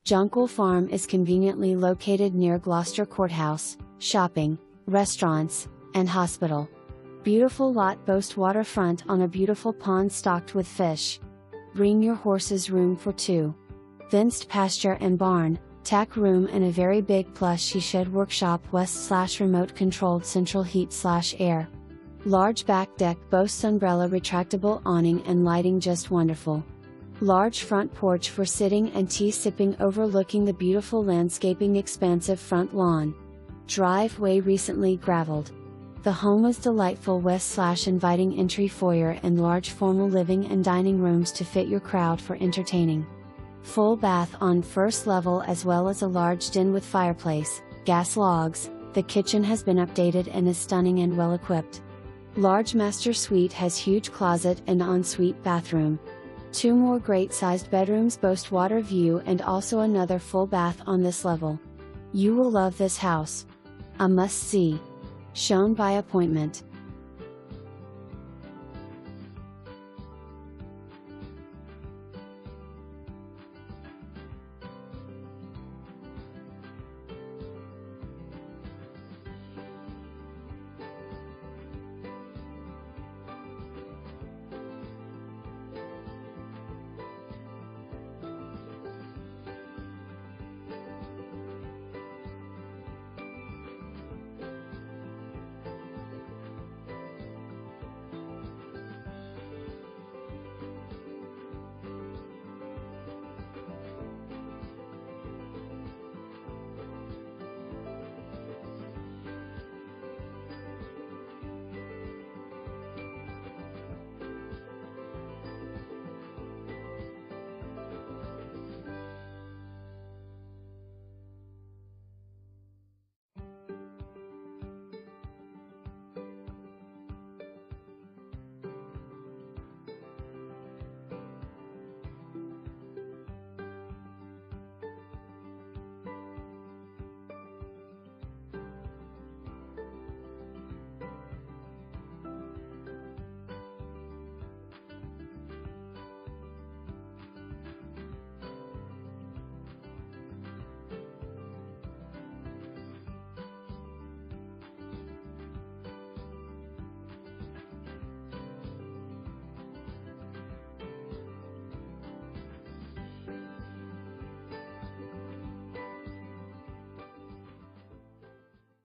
Jonquil Farm is conveniently located near Gloucester Courthouse, shopping, restaurants, and hospital. Beautiful lot boasts waterfront on a beautiful pond stocked with fish. Bring your horses room for two. Fenced pasture and barn, tack room and a very big plush shed workshop west/remote controlled central heat/air. Large back deck boasts Sunbrella Retractable Awning and lighting just wonderful. Large front porch for sitting and tea sipping overlooking the beautiful landscaping expansive front lawn. Driveway recently graveled. The home was delightful west/inviting entry foyer and large formal living and dining rooms to fit your crowd for entertaining. Full bath on first level as well as a large den with fireplace, gas logs. The kitchen has been updated and is stunning and well equipped. Large master suite has huge closet and ensuite bathroom. Two more great sized bedrooms boast water view and also another full bath on this level. You will love this house. A must see. Shown by appointment.